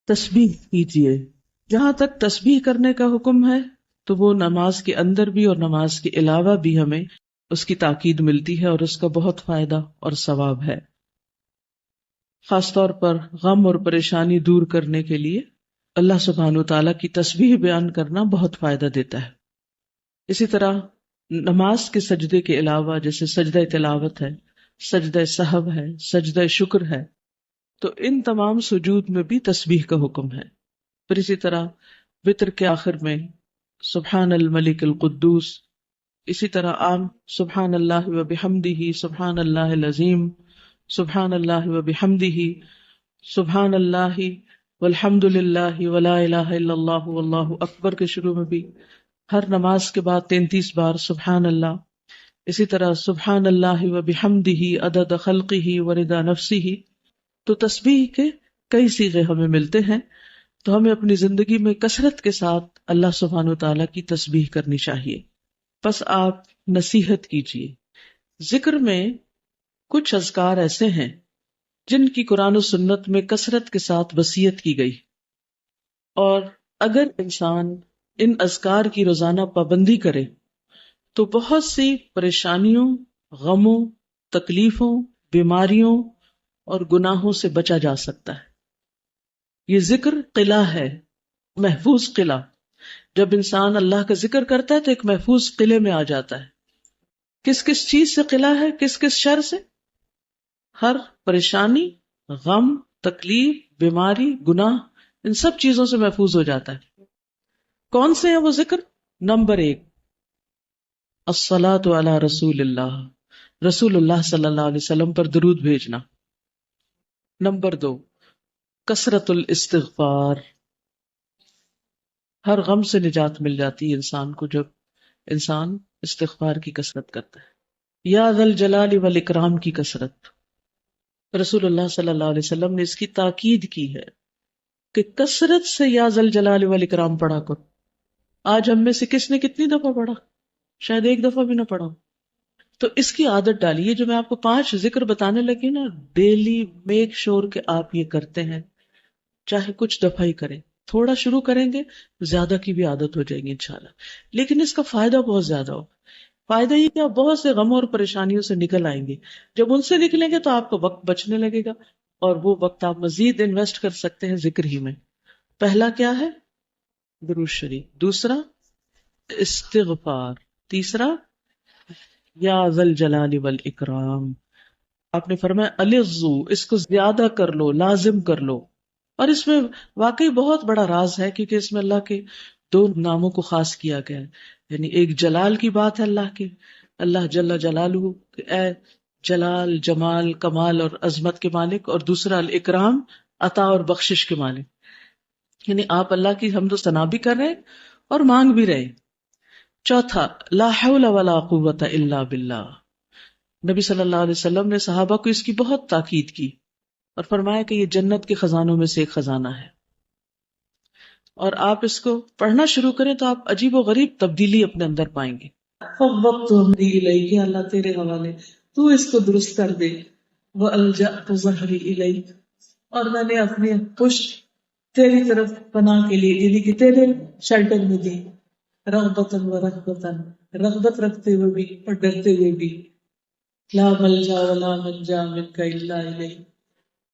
تسبیح کیجیے. جہاں تک تسبیح کرنے کا حکم ہے تو وہ نماز کے اندر بھی اور نماز کے علاوہ بھی ہمیں اس کی تاکید ملتی ہے اور اس کا بہت فائدہ اور ثواب ہے. خاص طور پر غم اور پریشانی دور کرنے کے لیے اللہ سبحانہ وتعالیٰ کی تسبیح بیان کرنا بہت فائدہ دیتا ہے. اسی طرح نماز کے سجدے کے علاوہ جیسے سجدہ تلاوت ہے، سجدہ سہو ہے، سجدہ شکر ہے، تو ان تمام سجود میں بھی تسبیح کا حکم ہے. پھر اسی طرح وتر کے آخر میں سبحان الملک القدوس، اسی طرح عام سبحان اللہ و بحمدہ، سبحان اللہ العظیم، سبحان اللہ و بحمدہ، سبحان اللہ والحمد للہ ولا الہ الا اللہ واللہ اکبر کے شروع میں بھی ہر نماز کے بعد 33 بار سبحان اللہ. اسی طرح سبحان اللہ و بحمدہ عدد خلقہ ورضا نفسہ. تو تسبیح کے کئی صیغے ہمیں ملتے ہیں، تو ہمیں اپنی زندگی میں کثرت کے ساتھ اللہ سبحانہ وتعالیٰ کی تسبیح کرنی چاہیے. بس آپ نصیحت کیجیے. ذکر میں کچھ اذکار ایسے ہیں جن کی قرآن و سنت میں کثرت کے ساتھ وصیت کی گئی، اور اگر انسان ان اذکار کی روزانہ پابندی کرے تو بہت سی پریشانیوں، غموں، تکلیفوں، بیماریوں اور گناہوں سے بچا جا سکتا ہے. یہ ذکر قلعہ ہے، محفوظ قلعہ. جب انسان اللہ کا ذکر کرتا ہے تو ایک محفوظ قلعے میں آ جاتا ہے. کس کس چیز سے قلعہ ہے؟ کس کس شر سے؟ ہر پریشانی، غم، تکلیف، بیماری، گناہ، ان سب چیزوں سے محفوظ ہو جاتا ہے. کون سے ہیں وہ ذکر؟ نمبر 1 الصلاۃ علی رسول اللہ، رسول اللہ صلی اللہ علیہ وسلم پر درود بھیجنا. نمبر 2 کثرت الاستغفار. ہر غم سے نجات مل جاتی ہے انسان کو جب انسان استغفار کی کثرت کرتا ہے. یا ذا الجلال والاکرام کی کثرت. رسول اللہ صلی اللہ علیہ وسلم نے اس کی تاکید کی ہے کہ کثرت سے یا ذا الجلال والاکرام پڑھا کرو. آج ہم میں سے کس نے کتنی دفعہ پڑھا؟ شاید ایک دفعہ بھی نہ پڑھا. تو اس کی عادت ڈالیے. جو میں آپ کو 5 ذکر بتانے لگی نا، ڈیلی میک شور کہ آپ یہ کرتے ہیں، چاہے کچھ دفعہ ہی کریں. تھوڑا شروع کریں گے، زیادہ کی بھی عادت ہو جائے گی انشاءاللہ. لیکن اس کا فائدہ بہت زیادہ ہوگا. فائدہ یہ کہ آپ بہت سے غموں اور پریشانیوں سے نکل آئیں گے. جب ان سے نکلیں گے تو آپ کو وقت بچنے لگے گا، اور وہ وقت آپ مزید انویسٹ کر سکتے ہیں ذکر ہی میں. پہلا کیا ہے؟ درود شریف. دوسرا استغفار. تیسرا یا ذا الجلال والاکرام. آپ نے فرمایا الظو، اس کو زیادہ کر لو، لازم کر لو. اور اس میں واقعی بہت بڑا راز ہے، کیونکہ اس میں اللہ کے 2 ناموں کو خاص کیا گیا ہے. یعنی ایک جلال کی بات ہے اللہ کے، اللہ جل جلالہ کہ اے جلال، جمال، کمال اور عظمت کے مالک، اور دوسرا الاکرام، عطا اور بخشش کے مالک. یعنی آپ اللہ کی حمد و ثنا بھی کر رہے اور مانگ بھی رہے. چوتھا لا حول ولا قوت الا باللہ. نبی صلی اللہ علیہ وسلم نے صحابہ کو اس کی بہت تاکید کی اور فرمایا کہ یہ جنت کے خزانوں میں سے ایک خزانہ ہے. اور آپ اس کو پڑھنا شروع کریں تو آپ عجیب و غریب تبدیلی اپنے اندر پائیں گے. فوضت امری الیک، کہ اللہ تیرے حوالے، تو اس کو درست کر دے. والجأت ظہری الیک، اور میں نے اپنی پشت تیری طرف پناہ کے لیے، یعنی کہ تیرے شیلٹر میں دی. رغبتاً و رہبتاً، رغبت رکھتے ہوئے بھی اور ڈرتے ہوئے بھی. لا ملجا ولا منجا منک الا الیک،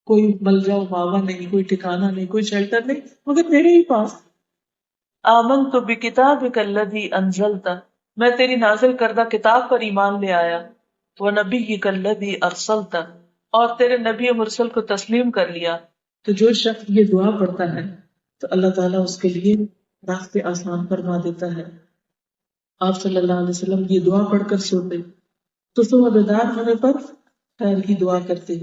کوئی ملجا و ماوا نہیں، کوئی ٹھکانہ نہیں، کوئی شیلٹر نہیں مگر تیرے ہی پاس. آمنت بکتابک الذی انزلت، میں تیری نازل کردہ کتاب پر ایمان لے آیا. ونبیک الذی ارسلت، اور تیرے نبی مرسل کو تسلیم کر لیا. تو جو شخص یہ دعا پڑھتا ہے تو اللہ تعالیٰ اس کے لیے راستے آسان فرما دیتا ہے. آپ صلی اللہ علیہ وسلم یہ دعا پڑھ کر سوتے تو صبح بیدار ہونے پر خیر کی دعا کرتے.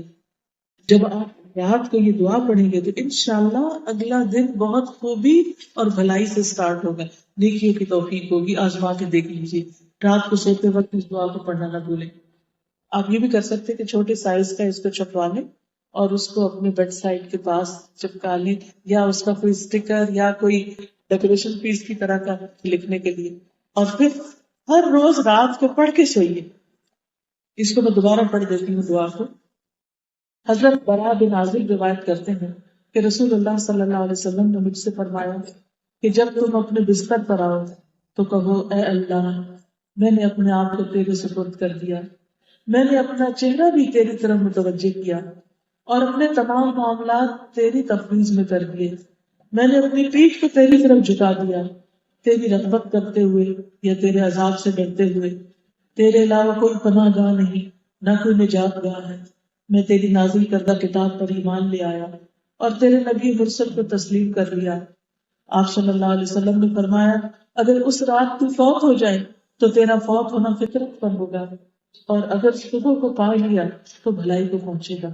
جب آپ رات کو یہ دعا پڑھیں گے تو انشاءاللہ اگلا دن بہت خوبی اور بھلائی سے سٹارٹ ہوگا. نیکیوں کی توفیق ہوگی. آزما کے دیکھ لیجیے، رات کو سوتے وقت اس دعا کو پڑھنا نہ بھولیں. آپ یہ بھی کر سکتے کہ چھوٹے سائز کا اس کو چھپوا لیں اور اس کو اپنے بیڈ سائڈ کے پاس چپکا لیں، یا اس کا کوئی اسٹیکر یا کوئی ڈیکوریشن پیس کی طرح کا لکھنے کے لیے. اور پھر ہر روز رات کو پڑھ کے سوئیے. اس کو میں دوبارہ پڑھ دیتی ہوں دعا کو. حضرت براء بن عازب روایت کرتے ہیں کہ رسول اللہ صلی اللہ علیہ وسلم نے مجھ سے فرمایا کہ جب تم اپنے بستر پر آؤ تو کہو اے اللہ میں نے اپنے آپ کو تیرے سپرد کر دیا، میں نے اپنا چہرہ بھی تیری طرف متوجہ کیا اور اپنے تمام معاملات تیری تفویض میں کر دیے، میں نے اپنی پیٹھ کو تیری طرف جھکا دیا، تیری رغبت کرتے ہوئے یا تیرے عذاب سے ڈرتے ہوئے۔ تیرے علاوہ کوئی پناہ گاہ نہیں، نہ کوئی نجات گاہ ہے۔ میں تیری نازل کردہ کتاب پر ایمان لے آیا اور تیرے نبی مرسل کو تسلیم کر لیا۔ آپ صلی اللہ علیہ وسلم نے فرمایا اگر اس رات تو فوت ہو جائے تو تیرا فوت ہونا فطرت پر ہوگا، اور اگر صبح کو پا لیا تو بھلائی کو پہنچے گا۔